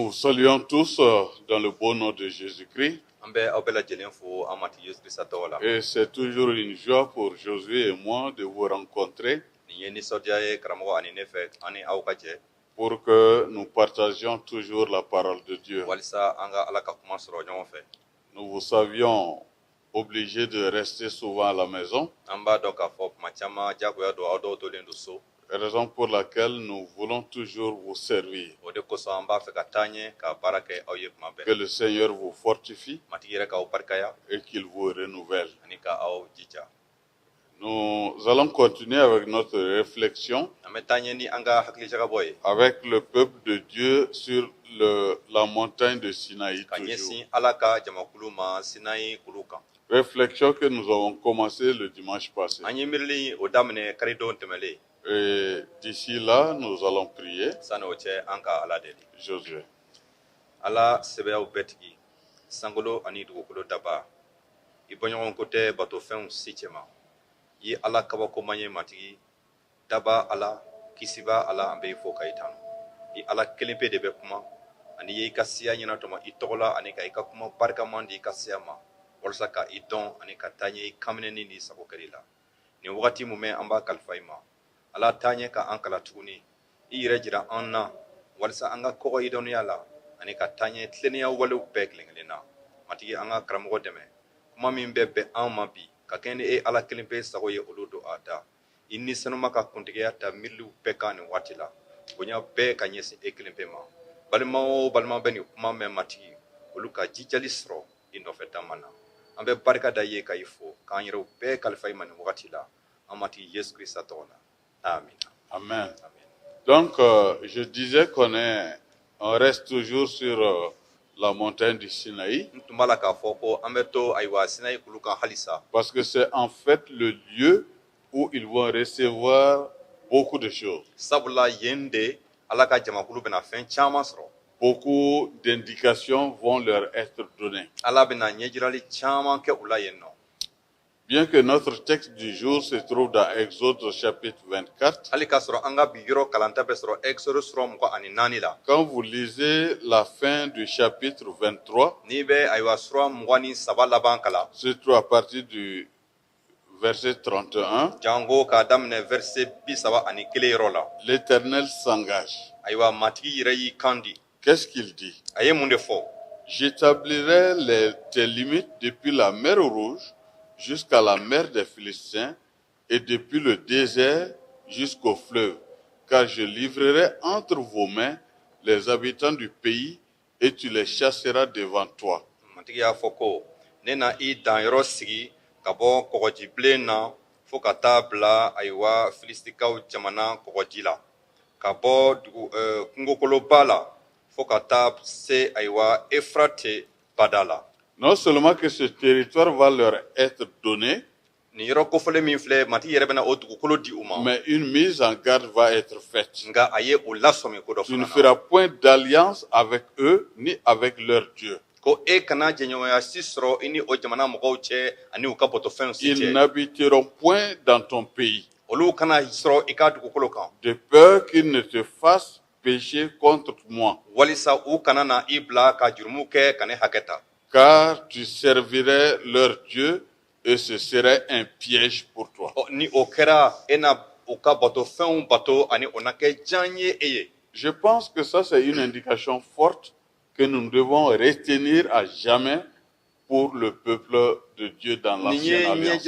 Nous saluons tous dans le beau nom de Jésus-Christ. Et c'est toujours une joie pour Josué et moi de vous rencontrer pour que nous partagions toujours la parole de Dieu. Nous vous savions obligés de rester souvent à la maison, raison pour laquelle nous voulons toujours vous servir. Que le Seigneur vous fortifie et qu'il vous renouvelle. Nous allons continuer avec notre réflexion avec le peuple de Dieu sur la montagne de Sinaï. Réflexion que nous avons commencé le dimanche passé. Et d'ici là, nous allons prier. Josué. Ala sɛbɛyaw bɛɛ tigi sankolo ani dugukolo daba I bɔɲɔgɔn ko tɛ batofɛnw si cɛma I ala kabako man ye matigi daba ala kisiba ala an bɛ I fo ka I tanu I ala kelen pe de bɛ kuma ani ye I ka siya ɲɛna tɔmɔ I tɔgɔ la ani ka I ka kuma barikaman di I ka siya ma walasa ka I dɔn ani ka taa ɲɛ I kaminɛni ni sago kɛli la nin wagati mun bɛ an b'a kalifa I ma ala taa ɲɛ ka an kala tuguni I yɛrɛ jira an na walasa an ka kɔgɔ I dɔnniya la ani ka taa ɲɛ tilennenya walew bɛɛ kelen-kelen na matigi an ka karamɔgɔ dɛmɛ kuma min bɛ bɛn an ma bi ka kɛɲɛ ni e ala kelen pe sago ye olu don a da I ni sanuma ka kuntigiya ta miliw bɛɛ kan nin waati la bonya bɛɛ ka ɲɛsin e kelen pe ma balima o balima bɛ nin kuma mɛn matigi olu ka jijali sɔrɔ I nɔfɛ taama na an bɛ barika da ye ka I fo k'an yɛrɛw bɛɛ kalifa I ma nin wagati la an matigi Yesu Kirista tɔgɔ la amen. Amen. Donc je disais on reste toujours sur la montagne du Sinaï. Parce que c'est en fait le lieu où ils vont recevoir beaucoup de choses. Beaucoup d'indications vont leur être données. Bien que notre texte du jour se trouve dans Exode chapitre 24, quand vous lisez la fin du chapitre 23, surtout à partir du verset 31, l'Éternel s'engage. Qu'est-ce qu'il dit? J'établirai tes limites depuis la mer Rouge jusqu'à la mer des Philistins et depuis le désert jusqu'au fleuve, car je livrerai entre vos mains les habitants du pays et tu les chasseras devant toi. Non seulement que ce territoire va leur être donné, mais une mise en garde va être faite. Tu ne feras point d'alliance avec eux ni avec leur Dieu. Ils n'habiteront point dans ton pays, de peur qu'ils ne te fassent pécher contre moi. Car tu servirais leur Dieu et ce serait un piège pour toi. Je pense que ça c'est une indication forte que nous devons retenir à jamais pour le peuple de Dieu dans l'ancienne alliance.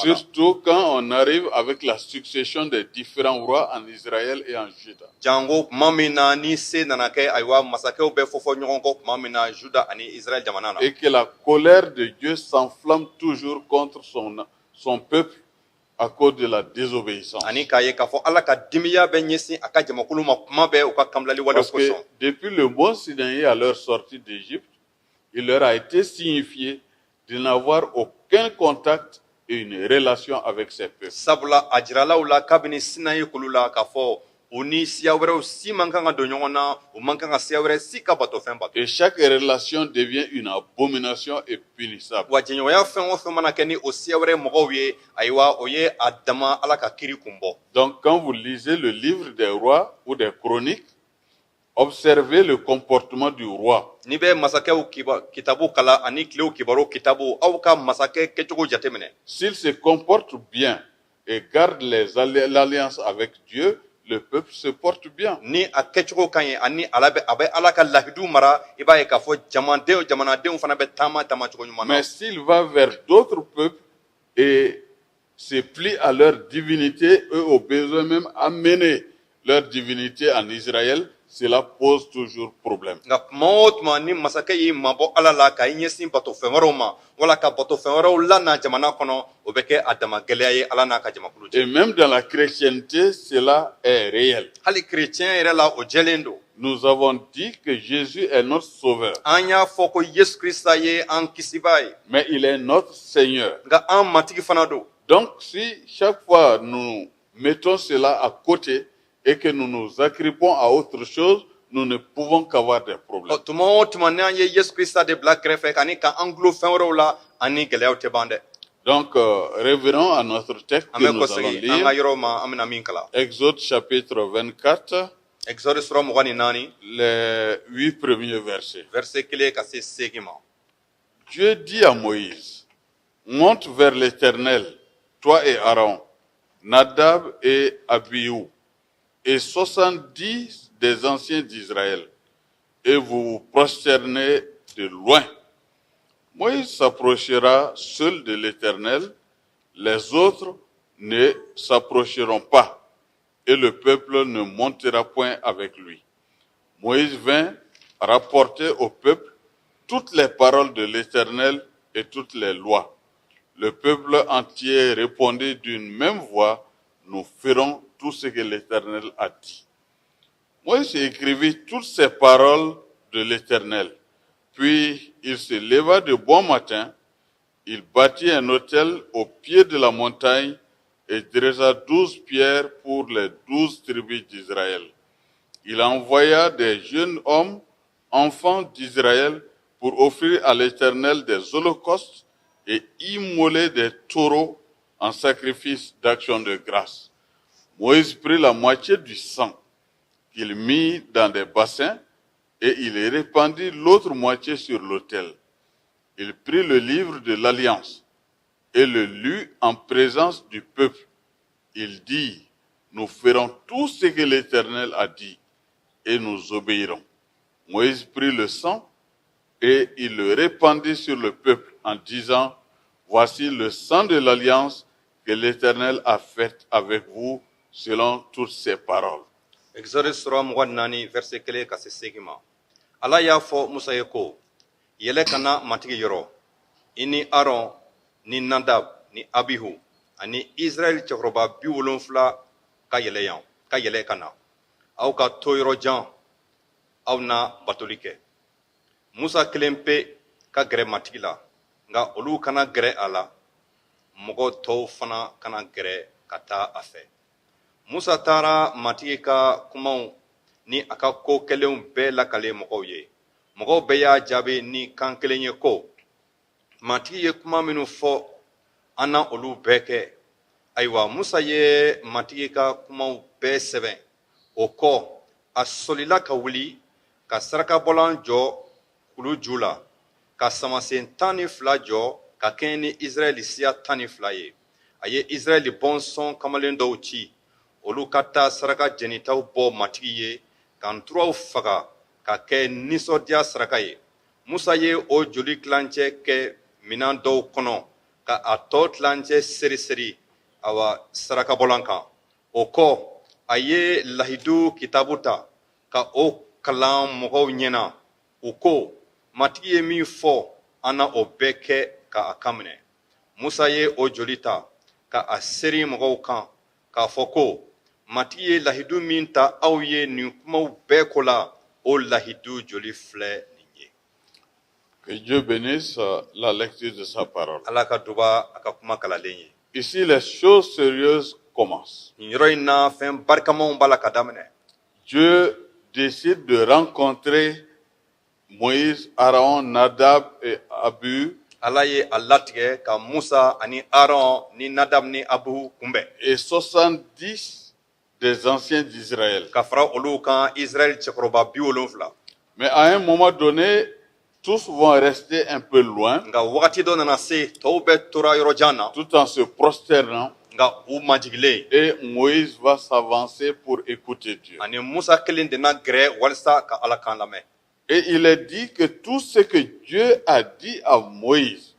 Surtout quand on arrive avec la succession des différents rois en Israël et en Juda. Et que la colère de Dieu s'enflamme toujours contre son peuple à cause de la désobéissance. Parce que depuis le mont Sinaï à leur sortie d'Égypte, il leur a été signifié de n'avoir aucun contact et une relation avec ces peuples. Oni siya wɛrɛw si man kan ka don ɲɔgɔn na, u man kan ka siya wɛrɛ si ka bato fɛn bato. Et chaque relation devient une abomination et punissable. Wa jɛɲɔgɔnya fɛn o fɛn mana kɛ ni o siya wɛrɛ mɔgɔw ye, ayiwa o ye a dama Ala ka kiri kun bɔ. Donc quand vous lisez le livre des rois ou des chroniques, observez le comportement du roi. Ni bɛ masakɛw kitabu kala ani kilew kibaru kitabu aw ka masakɛ kɛcogo jateminɛ. S'il se comporte bien et garde l'alliance avec Dieu, le peuple se porte bien. Ni a kɛcogo ka ɲi ani a bɛ Ala ka lahidu mara, i b'a ye k'a fɔ jamanadenw fana bɛ taama cogo ɲuman na. Mais s'il va vers d'autres peuples et se plie à leur divinité, eux au besoin même amener leur divinité en Israël, cela pose toujours problème. Nka tuma o tuma ni masakɛ y'i mabɔ Ala la ka i ɲɛsin bato fɛn wɛrɛw ma wala ka bato fɛn wɛrɛw lana jamana kɔnɔ, o bɛ kɛ a dama gɛlɛya ye Ala n'a ka jamakulu cɛ. Et même dans la chrétienté, cela est réel. Hali chrétien yɛrɛ la o jɛlen don. Nous avons dit que Jésus est notre sauveur. An y'a fɔ ko Yesu Krista ye an kisibaa ye. Mais il est notre Seigneur. Nka an matigi fana don. Donc si chaque fois nous mettons cela à côté et que nous nous agrippons à autre chose, nous ne pouvons qu'avoir des problèmes. Tuma o tuma ni an ye Yesu Krista de bila kɛrɛfɛ ani ka an gulo fɛn wɛrɛw la ani gɛlɛyaw tɛ ban dɛ. Donc revenons à notre texte que nous allons lire. An ka yɔrɔ ma an bɛna min kalan. Exode chapitre 24. Exode sura 24, les 8 premiers versets. Verset 1 ka se 8 ma. Dieu dit à Moïse, monte vers l'Éternel, toi et Aaron, Nadab et Abihu, et 70 des anciens d'Israël, et vous vous prosternez de loin. Moïse s'approchera seul de l'Éternel, les autres ne s'approcheront pas, et le peuple ne montera point avec lui. Moïse vint rapporter au peuple toutes les paroles de l'Éternel et toutes les lois. Le peuple entier répondit d'une même voix, nous ferons tout ce que l'Éternel a dit. Moïse écrivit toutes ces paroles de l'Éternel. Puis il se leva de bon matin, il bâtit un autel au pied de la montagne et dressa 12 pierres pour les 12 tribus d'Israël. Il envoya des jeunes hommes, enfants d'Israël, pour offrir à l'Éternel des holocaustes et immoler des taureaux en sacrifice d'action de grâce. Moïse prit la moitié du sang qu'il mit dans des bassins et il répandit l'autre moitié sur l'autel. Il prit le livre de l'Alliance et le lut en présence du peuple. Il dit, nous ferons tout ce que l'Éternel a dit et nous obéirons. Moïse prit le sang et il le répandit sur le peuple en disant, voici le sang de l'Alliance que l'Éternel a fait avec vous selon toutes ses paroles. Exode sura 24, verset 1 ka se 8 ma. Ala y'a fɔ Musa ye ko, yɛlɛ kana matigi yɔrɔ, i ni Aaron, ni Nadab, ni Abihu, ani Israël cɛkɔrɔba 70 ka yɛlɛ ka na. Aw ka to yɔrɔ jan, aw na batoli kɛ. Musa kelen pe ka gɛrɛ matigi la, nka olu kana gɛrɛ a la, mɔgɔ tɔw fana kana gɛrɛ ka taa a fɛ. Musa taara matigi ka kumaw ni a ka ko kɛlenw bɛɛ lakale mɔgɔw ye. Mɔgɔw bɛɛ y'a jaabi ni kan kelen ye ko, matigi ye kuma minnu fɔ, an na olu bɛɛ kɛ. Ayiwa, Musa ye matigi ka kumaw bɛɛ sɛbɛn. O kɔ, a solila ka wuli, ka sarakabɔlan jɔ kulu ju la, ka samasen 12 jɔ, ka kɛɲɛ ni Israɛl siya 12 ye. A ye Israɛl bɔnsɔn kamalen dɔw ci, olu ka taa saraka jɛnitaw bɔ matigi ye, ka nturaw faga, ka kɛ nisɔndiya saraka ye. Musa ye o joli tilancɛ kɛ minan dɔw kɔnɔ, ka a tɔ tilancɛ seri awa sarakabɔlan kan. O kɔ, a ye lahidu kitabu ta, ka o kalan mɔgɔw ɲɛna. U ko, matigi ye min fɔ, an na o bɛɛ kɛ ka a kan minɛ. Musa ye o joli ta, ka a seri mɔgɔw kan, k'a fɔ ko, matigi ye lahidu min ta aw ye nin kumaw bɛɛ ko la, o lahidu joli filɛ nin ye. Que Dieu bénisse la lecture de sa parole. Ala ka duba a ka kuma kalalen ye. Ici, les choses sérieuses commencent. Nin yɔrɔ in na fɛn barikamaw b'a la ka daminɛ. Dieu décide de rencontrer Moïse, Aaron, Nadab et Abihu. Ala ye a latigɛ ka Musa ani Aaron ni Nadab ni Abihu kunbɛn. Et 70 des anciens d'Israël. Ka fara olu kan Israël cɛkɔrɔba 70. Mais à un moment donné, tous vont rester un peu loin, Nka wagati dɔ nana se tɔw bɛ tora yɔrɔjan na tout en se prosternant. nka u majigilen. Et Moïse va s'avancer pour écouter Dieu. Ani Musa kelen de na gɛrɛ walisa ka Ala kan lamɛn. Et il est dit que tout ce que Dieu a dit à Moïse,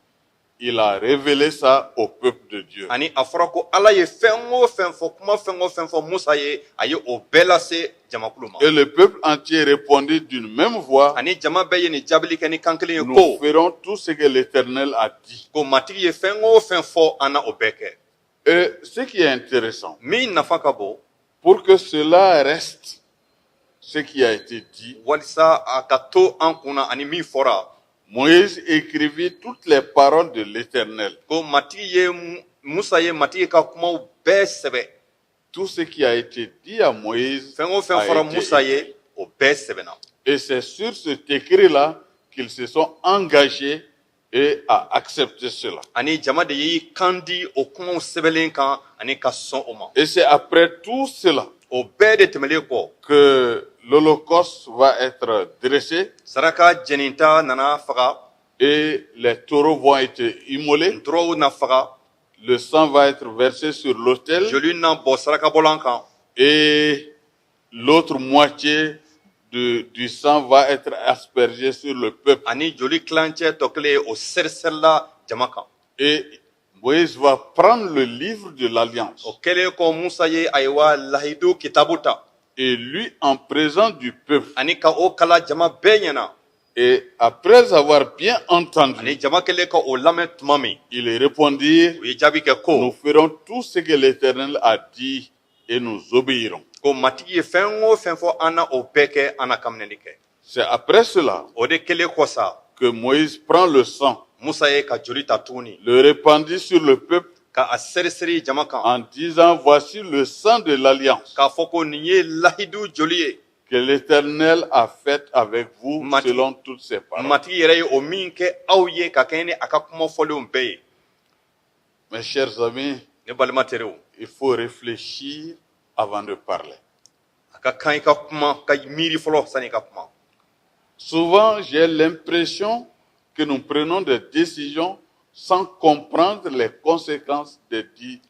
il a révélé ça au peuple de Dieu. Ani a fɔra ko Ala ye fɛn o fɛn fɔ kuma fɛn o fɛn fɔ Musa ye a ye o bɛɛ lase jamakulu ma. Et le peuple entier répondit d'une même voix, Ani jama bɛɛ ye nin jaabili kɛ ni kan kelen ye nous ko ferons tout ce que l'Éternel a dit. ko matigi ye fɛn o fɛn fɔ an na o bɛɛ kɛ. Et ce qui est intéressant, Min nafa ka bon pour que cela reste ce qui a été dit, walisa a ka to an kunna ani min fɔra Moïse écrivit toutes les paroles de l'Éternel. ko matigi ye Musa ye matigi ka kumaw bɛɛ sɛbɛ. Tout ce qui a été dit à Moïse Fɛn o fɛn a fɔra été Musa écrit. ye o bɛɛ sɛbɛnna. Et c'est sur cet écrit-là qu'ils se sont engagés et à accepter cela. Ani jama de y'i kan di o kumaw sɛbɛnlen kan ani ka sɔn o ma. Et c'est après tout cela O bɛɛ de tɛmɛlen kɔ que l'Holocauste va être dressé saraka jɛninta nana faga, et les taureaux vont être immolés. ntɔrɔw na faga, Le sang va être versé sur l'autel joli na bɔ sarakabɔlan kan, et l'autre moitié du sang va être aspergé sur le peuple. ani joli kilancɛ tɔ kelen o sɛrisɛrila jama kan. Et Moïse va prendre le livre de l'Alliance O kɛlen kɔ Musa ye ayiwa lahidu kitabu ta et lui en présence du peuple. ani ka o kala jama bɛɛ ɲɛna. Et après avoir bien entendu, Ani jama kɛlen ka o lamɛn tuma min ils répondirent, u ye jaabi kɛ nous ko ferons tout ce que l'Éternel a dit et nous obéirons. ko matigi ye fɛn o fɛn fɔ an na o bɛɛ kɛ an na kaminɛli kɛ. C'est après cela O de kɛlen kɔ sa que Moïse prend le sang, Musa ye ka joli ta tuguni le répandit sur le peuple ka a sɛrisɛri jama kan en disant, voici le sang de l'Alliance k'a fɔ ko nin ye lahidu joli ye que l'Éternel a fait avec vous Mati- selon toutes ses paroles. matigi yɛrɛ ye o min kɛ aw ye ka kɛɲɛ ni a ka kuma fɔlenw bɛɛ ye. Mes chers amis, Ne balima terew, il faut réfléchir avant de parler. a ka kan i ka kuma ka miiri fɔlɔ sani i ka kuma. Souvent, j'ai l'impression que nous prenons des décisions sans comprendre les conséquences des dites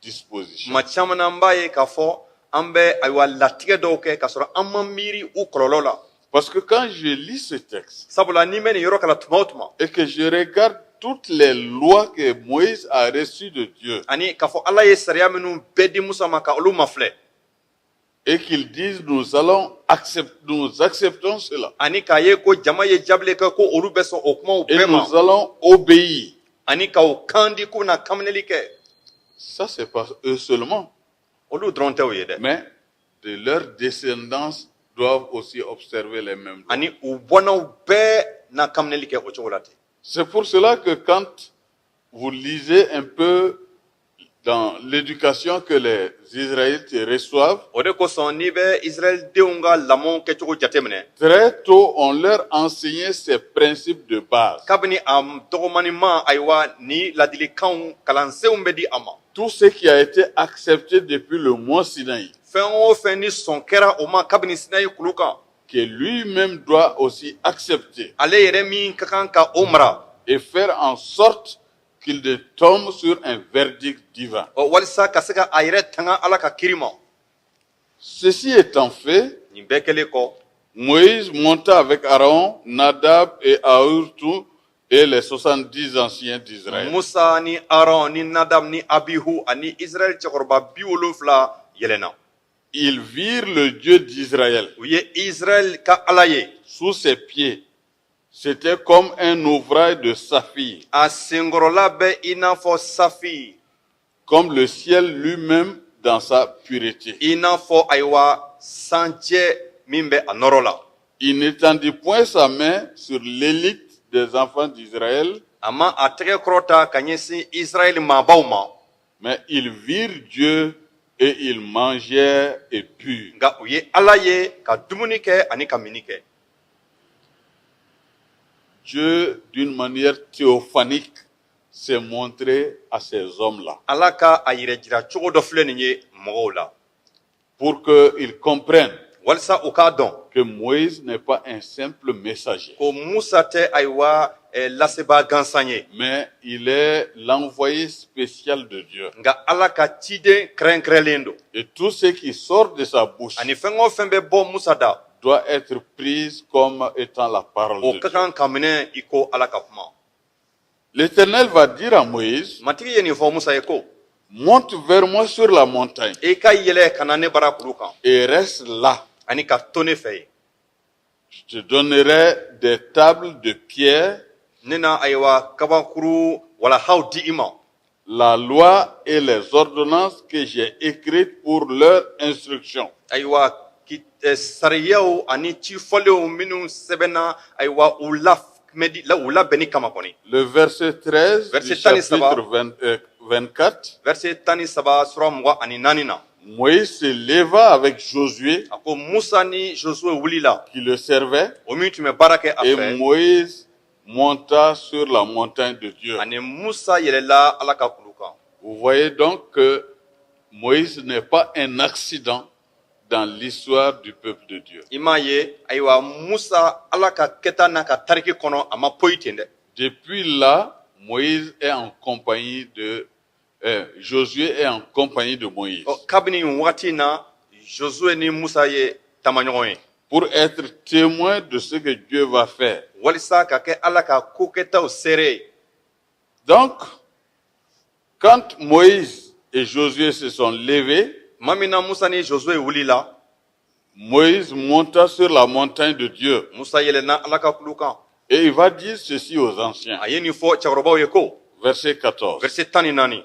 dispositions. Tuma caman na an b'a ye k'a fɔ an bɛ ayiwa latigɛ dɔw kɛ k'a sɔrɔ an ma miiri u kɔlɔlɔ la. Parce que quand je lis ce texte Sabula ni bɛ nin yɔrɔ kala tuma o tuma et que je regarde toutes les lois que Moïse a reçues de Dieu ani k'a fɔ Ala ye sariya minnu bɛɛ di Musa ma ka olu mafilɛ et qu'ils disent nous acceptons cela ani k'a ye ko jama ye jaabile kɛ ko olu bɛ sɔn o kumaw et bɛɛ ma nous allons obéir. ani ka o kan di k'u bɛna kaminɛli kɛ Ça, c'est pas eux seulement, olu dɔrɔn tɛ o ye dɛ. mais de leur descendance doivent aussi observer les mêmes lois. Ani u bɔnnaw bɛɛ na kaminɛli kɛ o cogo la ten. C'est pour cela que quand vous lisez un peu dans l'éducation que les Israélites reçoivent, O de kosɔn n'i bɛ Israɛl denw ka lamɔw kɛcogo jateminɛ très tôt on leur enseignait ces principes de base. kabini a dɔgɔmani ma ayiwa ni ladilikanw kalansenw bɛ di a ma. Tout ce qui a été accepté depuis le mont Sinaï, Fɛn o fɛn ni sɔn kɛra o ma kabini Sinayi kulu kan que lui-même doit aussi accepter ale yɛrɛ min ka kan ka o mara et faire en sorte qu'il ne tombe sur un verdict divin. o walisa ka se ka a yɛrɛ tanga Ala ka kiri ma. Ceci étant fait, Nin bɛɛ kɛlen kɔ Moïse monta avec Aaron, Nadab et Aourtou et les 70 anciens d'Israël. Musa ni Aaron ni Nadab ni Abihu ani Israɛl cɛkɔrɔba 70 yɛlɛnna. Ils virent le Dieu d'Israël U ye Israɛl ka Ala ye sous ses pieds. C'était comme un ouvrage de saphir, a senkɔrɔla bɛ i n'a fɔ safi comme le ciel lui-même dans sa pureté. i n'a fɔ ayiwa sanjɛ min bɛ a nɔrɔ la. Il n'étendit point sa main sur l'élite des enfants d'Israël, A ma a tɛgɛ kɔrɔta ka ɲɛsin Israɛl maabaw ma mais ils virent Dieu et ils mangeaient et burent. nga u ye ala ye ka dumuni kɛ ani ka mini kɛ. Dieu, d'une manière théophanique, s'est montré à ces hommes-là ala ka a yɛrɛ jira cogo dɔ filɛ nin ye mɔgɔw la pour qu'ils comprennent walisa u k'a dɔn que Moïse n'est pas un simple messager, ko musa tɛ ayiwa lasebaa gansan ye, mais il est l'envoyé spécial de Dieu. nga ala ka ciden kɛrɛnkɛrɛnlen don Et tout ce qui sort de sa bouche ani fɛn o fɛn bɛ bɔ musa da doit être pris comme étant la parole o de ka Dieu. kan ka minɛ i ko ala ka kuma. L'Éternel va dire à Moïse, matigi ye nin fɔ musa ye ko monte vers moi sur la montagne i ka yɛlɛ ka na ne bara kulu kan et reste là. ani ka to ne fɛ ye. Je te donnerai des tables de pierre, ne na ayiwa kabakuru walahaw di i ma la loi et les ordonnances que j'ai écrites pour leur instruction. ayiwa sariyaw ani cifɔlenw minnu sɛbɛnna ayiwa u labɛnni kama kɔni. Le verset 13 du Verset 13 chapitre 24, verset 13 sura 24 na Moïse se leva avec Josué a ko musa ni josue wulila qui le servait o min tun bɛ baara kɛ a et fɛ Moïse monta sur la montagne de Dieu. ani musa yɛlɛla ala ka kulu kan. Vous voyez donc que Moïse n'est pas un accident dans l'histoire du peuple de Dieu. i m'a ye ayiwa musa ala ka kɛta n'a ka tariki kɔnɔ a ma poyi ten dɛ. Depuis là, Moïse est en compagnie de Josué est en compagnie de Moïse kabini nin wagati in na josue ni musa ye tamaɲɔgɔn ye pour être témoin de ce que Dieu va faire. walisa ka kɛ ala ka kokɛtaw seere ye. Donc, quand Moïse et Josué se sont levés, tuma min na musa ni josue wulila Moïse monta sur la montagne de Dieu musa yɛlɛnna ala ka kulu kan et il va dire ceci aux anciens. a ye nin fɔ cɛkɔrɔbaw ye ko Verset 14. verset 14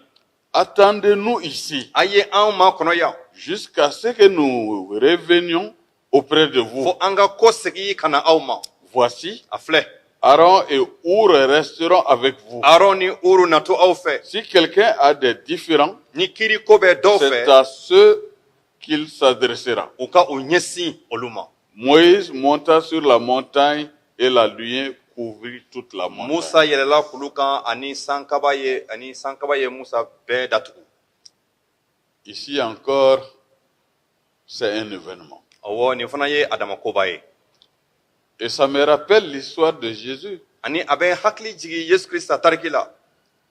Attendez-nous ici a ye anw ma kɔnɔ yan jusqu'à ce que nous revenions auprès de vous. fo an ka ko segi ka na aw ma. Voici, a filɛ Aaron et Our resteront avec vous. aron ni uru na to aw fɛ Si quelqu'un a des différends, ni kiiri ko bɛ dɔw c'est fɛ à ceux qu'il s'adressera. u ka u ɲɛsin olu ma. Moïse monta sur la montagne et la nuée couvrit toute la montagne. musa yɛlɛla kulu kan ani sankaba ye musa bɛɛ datugu. Ici encore, c'est un événement. awɔ nin fana ye adamakoba ye Et ça me rappelle l'histoire de Jésus. ani a bɛ hakili jigi yesu krista tariki la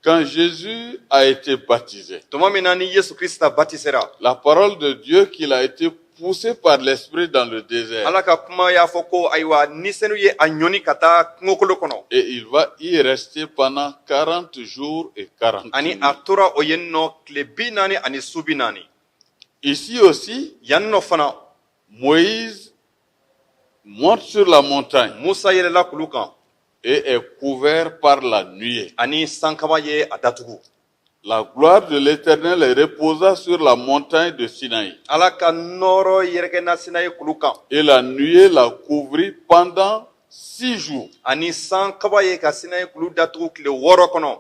Quand Jésus a été baptisé, tuma min na ni yesu krista batisera la parole de Dieu qu'il a été poussé par l'Esprit dans le désert, ala ka kuma y'a fɔ ko ayiwa nisɛnu ye a ɲɔni ka taa kungokolo kɔnɔ et il va y rester pendant 40 jours et 40 ani nuits. a tora o yen nɔ tile 40 ani su 40. Ici aussi, yan nɔ fana Moïse monte sur la montagne musa yɛlɛla kulu kan et est couvert par la nuée. ani sankaba ye a datugu. La gloire de l'Éternel reposa sur la montagne de Sinaï. ala ka nɔrɔ yɛrɛkɛna sinayi kulu kan Et la nuée la couvrit pendant 6 jours. ani sankaba ye ka sinayi kulu datugu tile 6 kɔnɔ.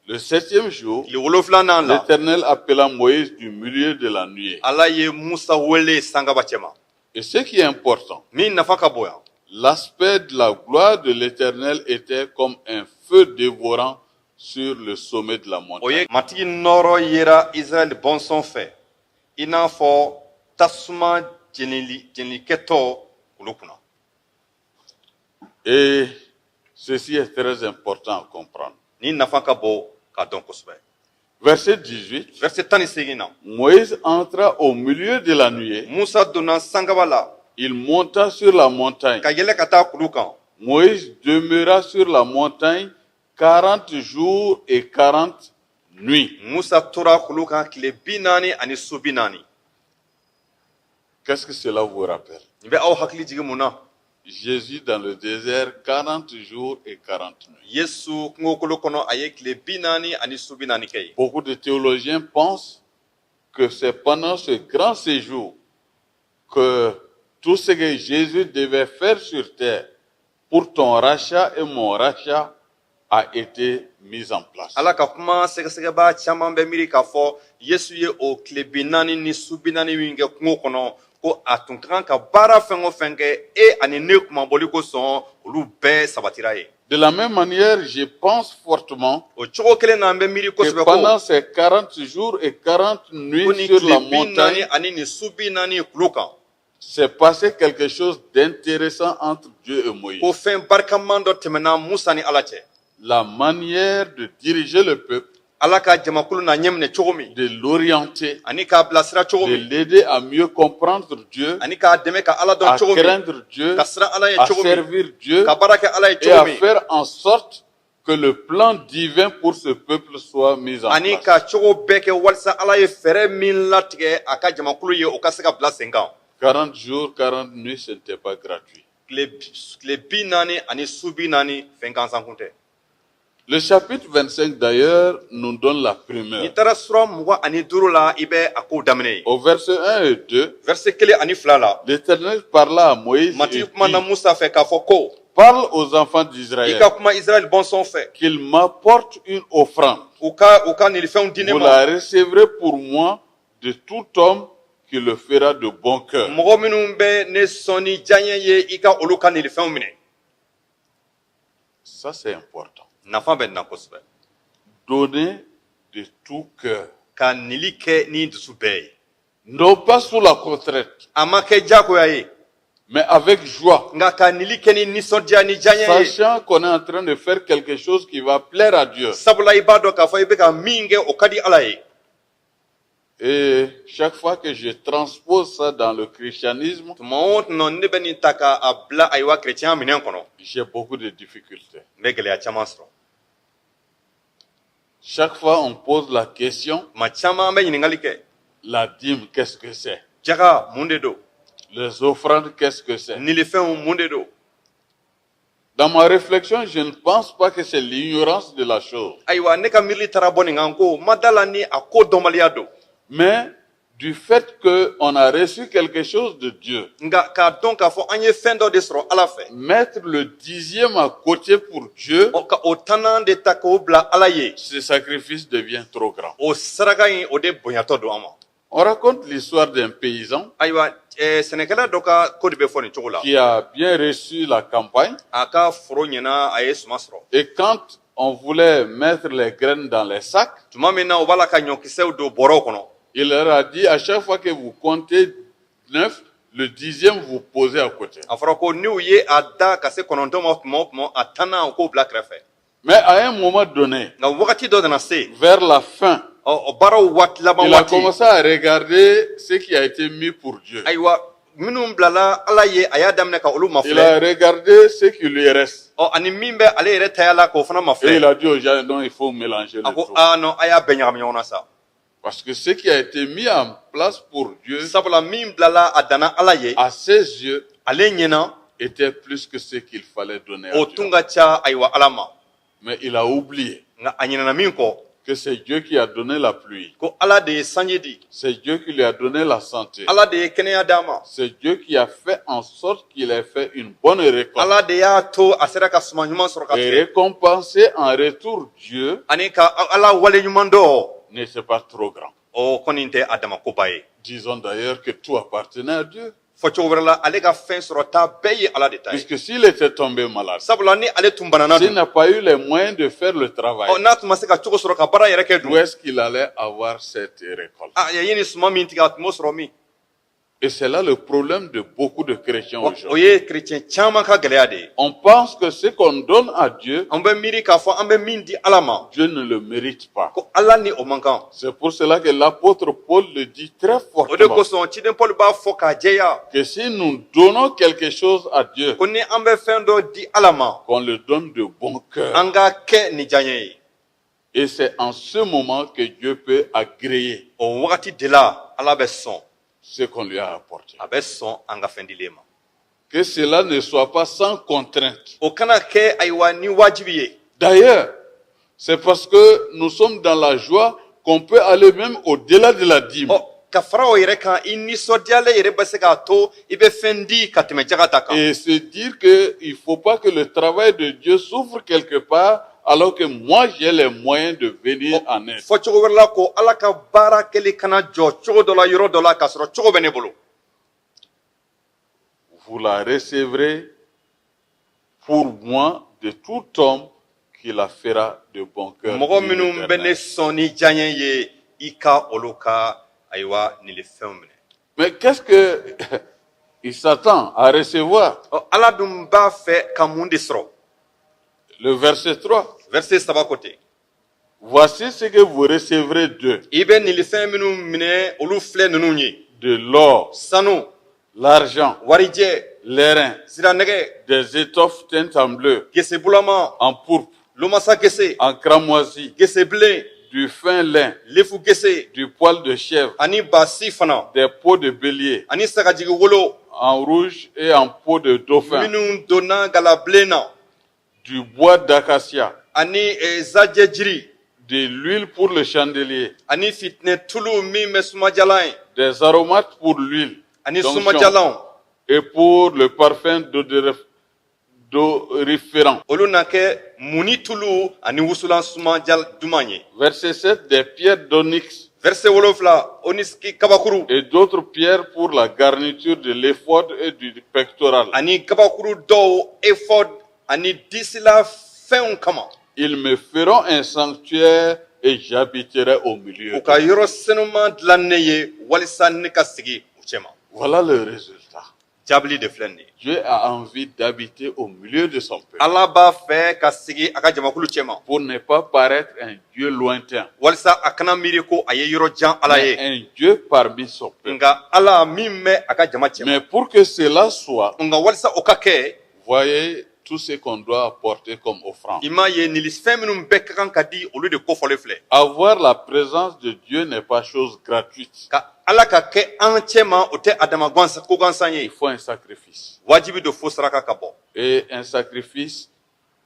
Le 7e jour, tile 7nan la l'Éternel appela Moïse du milieu de la nuée. ala ye musa wele sankaba cɛma. Et ce qui est important, min nafa ka bon yan l'aspect de la gloire de l'Éternel était comme un feu dévorant sur le sommet de la o montagne. ye matigi nɔrɔ yera israɛl bɔnsɔn fɛ i n'a fɔ tasuma jenilikɛtɔ olu kunna. Et ceci est très important à comprendre. ni nafa ka bon k'a dɔn kosɛbɛ. Verset 18. verset 18 na Moïse entra au milieu de la nuée. musa donna sankaba la Il monta sur la montagne. ka yɛlɛ ka taa kulu kan. Moïse demeura sur la montagne 40 jours et 40 nuits. musa tora kulu kan tile 40 ani su 40. Qu'est-ce que cela vous rappelle? nin bɛ aw hakili jigi mun na. Jésus dans le désert 40 jours et 40 nuits. yesu kungokolo kɔnɔ a ye tile 40 ani su 40 kɛ ye. Beaucoup de théologiens pensent que c'est pendant ce grand séjour que tout ce que Jésus devait faire sur terre pour ton rachat et mon rachat a été mise en place. Ala ka kuma sɛgɛsɛgɛba caman bɛ miiri k'a fɔ Yesu ye o tile 40 ni su 40 min kɛ kungo kɔnɔ ko a tun ka kan ka baara fɛn o fɛn kɛ ani ne kumabɔli kosɔn olu bɛɛ sabatira ye. De la même manière, je pense fortement O cogo kelen na an bɛ miiri que kosɛbɛ pendant ko ces 40 jours et 40 ko nuits ni sur la tile 40 montagne, ani ni su 40 kulo kan s'est passé quelque chose d'intéressant entre Dieu et Moïse. ko fɛn barikaman dɔ tɛmɛna Musa ni Ala cɛ. La manière de diriger le peuple, Ala ka jamakulu na ɲɛminɛ cogo min de l'orienter, ani k'a bilasira cogo de min l'aider à mieux comprendre Dieu, ani k'a dɛmɛ ka Ala à dɔn cogo min craindre Dieu, ka siran Ala ye à cogo min servir Dieu ka baara kɛ Ala ye et à cogo min faire en sorte que le plan divin pour ce peuple soit mis en ani place. ka cogo bɛɛ kɛ walasa Ala ye fɛɛrɛ min latigɛ a ka jamakulu ye o ka se ka bila sen kan. 40 jours, 40 nuits, ce n'était pas gratuit. Tile 40 ani su 40 fɛn gansan kun tɛ. Le chapitre 25 d'ailleurs nous donne la primeur. N'i taara sura 25 la i bɛ a kow daminɛ ye. Au verset 1 et 2, Verset 1 ani 2 la l'Éternel parla à Moïse et matigi kuma na dit, Musa fɛ k'a fɔ ko parle aux enfants i d'Israël ka kuma Israɛl bɔnsɔn fɛ qu'ils m'apportent une offrande. u ka nilifɛnw di ne Vous ma. la recevrez pour moi de tout homme qui le fera de bon cœur. Mɔgɔ minnu bɛ ne sɔn ni diyaɲɛ ye i ka olu ka nilifɛnw minɛ. Ça c'est important. Nafa bɛ nin na kosɛbɛ. Donner de tout cœur. Ka nili kɛ ni dusu bɛɛ ye. Non pas sous la contrainte, A ma kɛ diyagoya ye mais avec joie. nka ka nili kɛ ni nisɔndiya ni diyaɲɛ ye. Sachant qu'on est en train de faire quelque chose qui va plaire à Dieu. Sabula i b'a dɔn k'a fɔ i bɛ ka min kɛ o ka di Ala ye. Et chaque fois que je transpose ça dans le christianisme, Tuma o tuma ne bɛ nin ta k'a bila ayiwa kerecɛnya minɛn kɔnɔ j'ai beaucoup de difficultés. n bɛ gɛlɛya caman sɔrɔ. Chaque fois on pose la question, Tuma caman bɛ ɲininkali kɛ la dîme, qu'est-ce que c'est? jaga mun de don Les offrandes, qu'est-ce que c'est? nilifɛnw mun de don. Dans ma réflexion, je ne pense pas que c'est l'ignorance de la chose, Ayiwa ne ka miirili taara bɔ nin kan ko ma da la ni a ko dɔnbaliya don mais du fait qu'on a reçu quelque chose de Dieu. nka k'a dɔn k'a fɔ an ye fɛn dɔ de sɔrɔ Ala fɛ Mettre le 10e à côté pour Dieu, ka o tannan de ta k'o bila Ala ye ce sacrifice devient trop grand. o saraka in o de bonyatɔ don an ma. On raconte l'histoire d'un paysan Ayiwa sɛnɛkɛla dɔ ka ko de bɛ fɔ nin cogo la. qui a bien reçu la campagne. A ka foro ɲɛna a ye suma sɔrɔ. Et quand on voulait mettre les graines dans les sacs, Tuma min na o b'a la ka ɲɔkisɛw don bɔrɔw kɔnɔ. il leur a dit à chaque fois que vous comptez 9, le 10e vous posez à côté. A fɔra ko n'u ye a da ka se 9 ma tuma o tuma a tannan o k'o bila kɛrɛfɛ. Mais à un moment donné, Nka wagati dɔ nana se vers la fin, o baaraw waati laban il a waati commencé à regarder ce qui a été mis pour Dieu. ayiwa minnu bilala Ala ye a y'a daminɛ ka olu Il a mafilɛ regardé ce qui lui reste. ani min bɛ ale yɛrɛ taya la k'o fana Et il mafilɛ a dit aux gens, non, il faut mélanger le a ko tout. non a y'a bɛɛ ɲagami ɲɔgɔn na sa. Parce que ce qui a été mis en place pour Dieu, Sabula min bilala a danna Ala ye à ses yeux, ale ɲɛna était plus que ce qu'il fallait donner à o Dieu. tun ka ca ayiwa Ala ma Mais il a oublié nka a ɲinɛna min kɔ que c'est Dieu qui a donné la pluie. ko Ala de ye sanji di C'est Dieu qui lui a donné la santé. Ala de ye kɛnɛya d'a ma C'est Dieu qui a fait en sorte qu'il ait fait une bonne récolte. Ala de y'a to a sera ka suma ɲuman sɔrɔ ka Et fiyɛ récompenser en retour Dieu ani ka Ala waleɲuman dɔ n'était pas trop grand. o kɔni tɛ a damakoba ye. Disons d'ailleurs que tout appartenait à Dieu. Fɔ cogo wɛrɛ la ale ka fɛn sɔrɔta bɛɛ ye Ala de ta ye. Puisque s'il était tombé malade, Sabula ni ale tun banana s'il dun n'a pas eu les moyens de faire le travail, n'a tun ma se ka cogo sɔrɔ ka baara yɛrɛ kɛ où dun est-ce qu'il allait avoir cette récolte? ye ni suma min tigɛ a tun b'o sɔrɔ min. Et c'est là le problème de beaucoup de chrétiens O aujourd'hui. ye kerecɛn caman ka gɛlɛya de ye. On pense que ce qu'on donne à Dieu, An bɛ miiri k'a fɔ an bɛ min di Ala ma Dieu ne le mérite pas. ko Ala ni o man kan. C'est pour cela que l'apôtre Paul le dit très O de fortement, kosɔn ciden Paul b'a fɔ k'a jɛya que si nous donnons quelque chose à Dieu, ko ni an bɛ fɛn dɔ di Ala ma qu'on le donne de bon cœur. an ka kɛ ni diyaɲɛ ye. Et c'est en ce moment que Dieu peut agréer O wagati de la Ala bɛ sɔn ce qu'on lui a apporté. a bɛ sɔn an ka fɛn dilen ma. Que cela ne soit pas sans contrainte. O kana kɛ ayiwa ni wajibi ye. D'ailleurs, c'est parce que nous sommes dans la joie qu'on peut aller même au-delà de la dîme. Ka fara o yɛrɛ kan i nisɔndiyalen yɛrɛ bɛ se k'a to i bɛ fɛn di ka tɛmɛ jaga ta kan. Et se dire qu'il ne faut pas que le travail de Dieu souffre quelque part alors que moi j'ai les moyens de venir en aide. fo cogo wɛrɛ la ko ala ka baara kɛli kana jɔ cogo dɔ la yɔrɔ dɔ la k'a sɔrɔ cogo bɛ ne bolo. Vous la recevrez pour moi de tout homme qui la fera de bon cœur. mɔgɔ minnu bɛ ne sɔn ni diyaɲɛ ye i ka olu ka ayiwa nilifɛnw minɛ. Mais qu'est-ce que il s'attend à recevoir? ala dun b'a fɛ ka mun de sɔrɔ. Le verset 3. verset 3 côté. Voici ce que vous recevrez d'eux. i bɛ nilifɛn minnu minɛ olu filɛ ninnu ye. De l'or, sanu, l'argent, warijɛ, l'airain, siranɛgɛ, des étoffes teintes en bleu, gese bulama, en pourpre, lomasa gese, en cramoisi, gese bilen, du fin lin, lefu gese, du poil de chèvre, ani basi fana, des peaux de bélier, ani sagajigi wolo, en rouge et en peau de dauphin, minnu donna gala bilen na, du bois d'acacia, ani zajɛ jiri, de l'huile pour le chandelier, ani fitinɛ tulu min bɛ sumajalan ye, des aromates pour l'huile, ani d'onction, sumajalanw, et pour le parfum d'odoriférant. olu na kɛ muni tulu ani wusulan sumajal duman ye. Verset 7, des pierres d'onyx verset 7 oniski kabakuru et d'autres pierres pour la garniture de l'éphod et du pectoral. ani kabakuru dɔw ephod ani disila fɛnw kama. Ils me feront un sanctuaire et j'habiterai au milieu. u ka yɔrɔ senuman dilan ne ye walisa ne ka sigi u cɛma. Voilà le résultat. jaabili de filɛ nin ye. Dieu a envie d'habiter au milieu de son peuple ala b'a fɛ ka sigi a ka jamakulu cɛma. pour ne pas paraître un Dieu lointain, walisa a kana miiri ko a ye yɔrɔ jan ala mais ye. un Dieu parmi son peuple. nka ala min bɛ a ka jama cɛma. Mais pour que cela soit, nka walisa o ka kɛ. voyez tout ce qu'on doit apporter comme offrande. i m'a ye nilisifɛn minnu bɛɛ ka kan ka di olu de kofɔlen filɛ. Avoir la présence de Dieu n'est pas chose gratuite. ka ala ka kɛ an cɛma o tɛ adama ko gansan Il ye. faut un sacrifice. wajibi do fo saraka ka bɔ. Et un sacrifice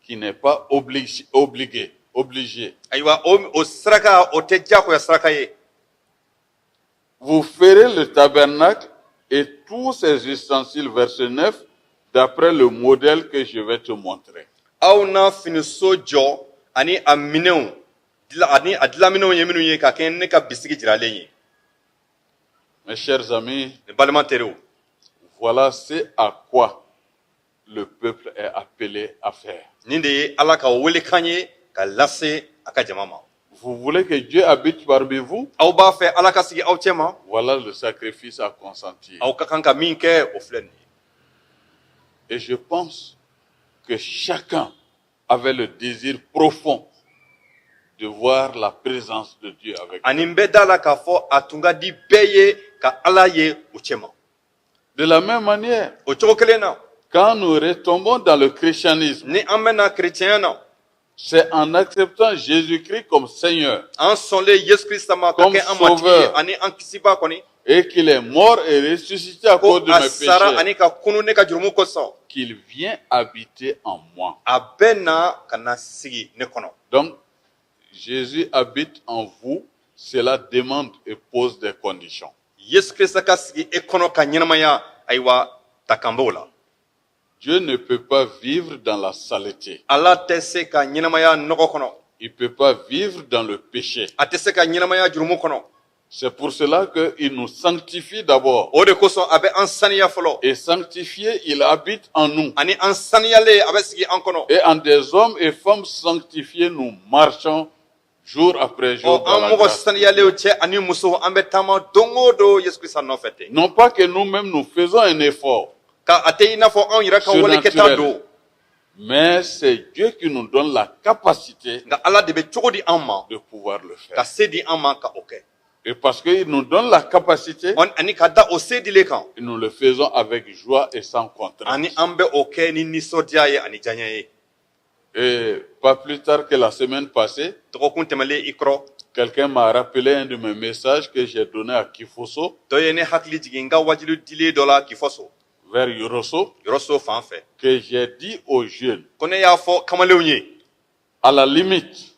qui n'est pas obligé. ayiwa o saraka o tɛ diyagoya saraka ye. Vous ferez le tabernacle et tous ses ustensiles, verset 9, d'après le modèle que je vais te montrer. aw na finiso jɔ ani a minɛnw ani a dilanminɛnw ye minnu ye ka kɛ ne ka bisigi jiralen ye. Mes chers amis, ne balima teriw, voilà ce à quoi le peuple est appelé à faire. nin de ye ala ka welekan ye ka lase a ka jama ma. Vous voulez que Dieu habite parmi vous? aw b'a fɛ ala ka sigi aw cɛma. Voilà le sacrifice à consentir. aw ka kan ka min kɛ o filɛ nin ye. Et je pense que chacun avait le désir profond de voir la présence de Dieu avec lui. ani n bɛ da la k'a fɔ a tun ka di bɛɛ ye ka ala ye u cɛma. De la même manière, o cogo kelen na, quand nous retombons dans le christianisme, ni an bɛna kerecɛnya na, c'est en acceptant Jésus-Christ comme Seigneur an sɔnlen yesu kirista ma ka Comme kɛ an matigi ye sauveur. ani an kisiba kɔni. et qu'il est mort et ressuscité à ko cause de a mes sara péchés, ani ka kunu ne ka jurumu kosɔn. qu'il vient habiter en moi. a bɛ na ka na sigi ne kɔnɔ. Donc, Jésus habite en vous, cela demande et pose des conditions. yesu kirista ka sigi e kɔnɔ ka ɲɛnamaya ayiwa ta kan b'o la. Dieu ne peut pas vivre dans la saleté. ala tɛ se ka ɲɛnamaya nɔgɔ kɔnɔ. Il ne peut pas vivre dans le péché. a tɛ se ka ɲɛnamaya jurumu kɔnɔ. C'est pour cela qu'il nous sanctifie d'abord. o de kosɔn a bɛ an saniya fɔlɔ. Et sanctifié, il habite en nous. ani an saniyalen a bɛ sigi an kɔnɔ. Et en des hommes et femmes sanctifiés, nous marchons jour après jour dans an la mɔgɔ grâce. saniyalenw cɛ ani musow an bɛ taama don o don yesu kirista nɔfɛ ten. Non pas que nous-mêmes nous faisons un effort, ka a tɛ i n'a fɔ anw yɛrɛ ka walekɛta don. mais c'est Dieu qui nous donne la capacité nka ala de bɛ cogo di an ma de pouvoir le ka faire. se di an ma ka o kɛ. Et parce qu'il nous donne la capacité, ani ka da o se dilen kan. nous le faisons avec joie et sans contrainte. ani an bɛ o kɛ ni nisɔndiya ye ani diyaɲɛ ye. Et pas plus tard que la semaine passée, dɔgɔkun tɛmɛlen i kɔrɔ, quelqu'un m'a rappelé un de mes messages que j'ai donné à Kifoso, dɔ ye ne hakili jigin n ka wajilu dilen dɔ la k'i fɔ so vers Yoroso, yɔrɔso fan fɛ que j'ai dit aux jeunes, ko ne y'a fɔ kamalenw ye à la limite,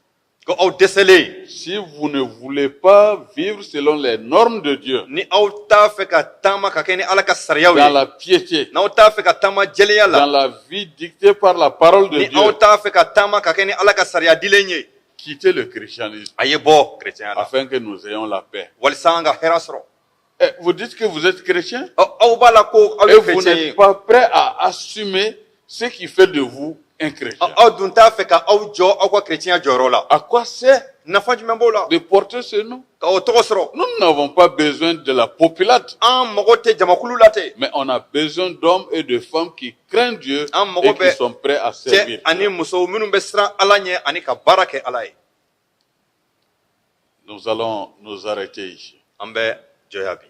ko aw desele si vous ne voulez pas vivre selon les normes de Dieu, ni aw t'a fɛ ka taama ka kɛ ni Ala ka sariyaw dans ye la piété, n'aw t'a fɛ ka taama jɛlenya dans la la vie dictée par la parole de ni Dieu, aw t'a fɛ ka taama ka kɛ ni Ala ka sariya dilen ye quittez le christianisme a ye bɔ chrétien la afin que nous ayons la paix. walisa an ka hɛrɛ sɔrɔ Eh, vous dites que vous êtes chrétien aw b'a la ko aw et ye vous chrétien n'êtes ye pas prêt à assumer ce qui fait de vous un chrétien. aw dun t'a fɛ ka aw jɔ aw ka chrétien jɔyɔrɔ la À quoi sert nafa jumɛn b'o la de porter ce nom? ka o tɔgɔ sɔrɔ Nous n'avons pas besoin de la populate, an mago tɛ jamakulu la ten mais on a besoin d'hommes et de femmes qui craignent Dieu An mago et qui bɛ sont prêts à cɛ servir. ani muso minnu bɛ siran Ala ɲɛ ani ka baara kɛ Ala ye Nous allons nous arrêter ici. an bɛ jɔya bi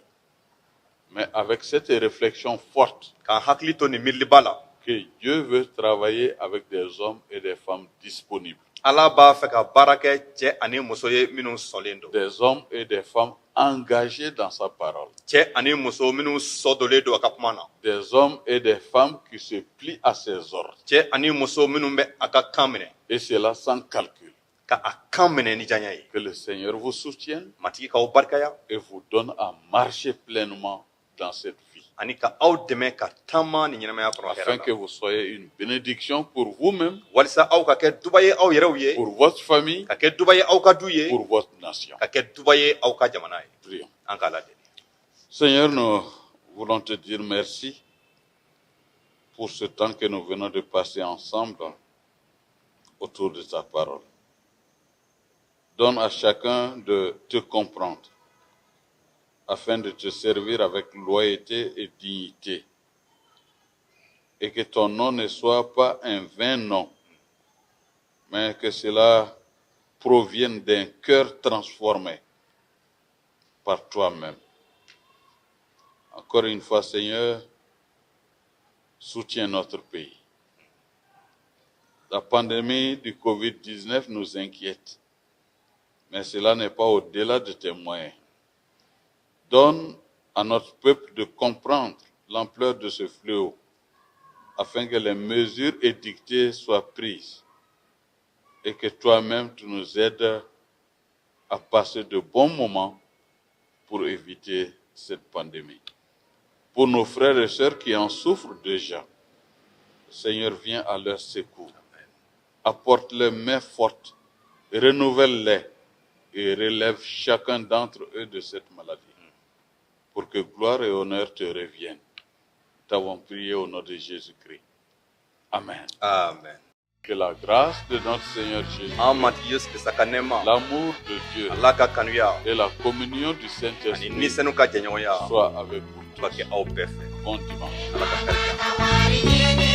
Mais avec cette réflexion forte k'an hakili to nin miiriliba la que Dieu veut travailler avec des hommes et des femmes disponibles, Ala b'a fɛ ka baara kɛ cɛ ani muso ye minnu sɔnlen don des hommes et des femmes engagés dans sa parole, cɛ ani muso minnu sɔdolen don a ka kuma na des hommes et des femmes qui se plient à ses ordres, cɛ ani muso minnu bɛ a ka kan minɛ et cela sans calcul. ka a kan minɛ ni diyaɲa ye Que le Seigneur vous soutienne matigi k'aw barikaya et vous donne à marcher pleinement dans cette vie, ani ka aw dɛmɛ ka taama ni ɲɛnamaya kɔnɔ afin hɛrɛ que la vous soyez une bénédiction pour vous-même, walisa aw ka kɛ duba ye aw yɛrɛw ye pour votre famille, ka kɛ duba ye aw ka du ye pour votre nation. ka kɛ duba ye aw ka jamana ye Prions. an k'a ladeli Seigneur, nous voulons te dire merci pour ce temps que nous venons de passer ensemble autour de ta parole. Donne à chacun de te comprendre afin de te servir avec loyauté et dignité, et que ton nom ne soit pas un vain nom, mais que cela provienne d'un cœur transformé par toi-même. Encore une fois, Seigneur, soutiens notre pays. La pandémie du Covid-19 nous inquiète, mais cela n'est pas au-delà de tes moyens. Donne à notre peuple de comprendre l'ampleur de ce fléau, afin que les mesures édictées soient prises et que toi-même tu nous aides à passer de bons moments pour éviter cette pandémie. Pour nos frères et sœurs qui en souffrent déjà, Seigneur, viens à leur secours. Apporte-les mains fortes, renouvelle-les et relève chacun d'entre eux de cette maladie, pour que gloire et honneur te reviennent. Nous t'avons prié au nom de Jésus-Christ. Amen. amen Que la grâce de notre Seigneur Jésus, an matigi yesu krista ka nɛɛma l'amour de Dieu ala ka kanuya et la communion du ani Saint-Esprit nisɛnu ka jɛɲɔgɔnya soient avec vous ka kɛ tous. aw bɛɛ fɛ Bon dimanche. ala ka kariya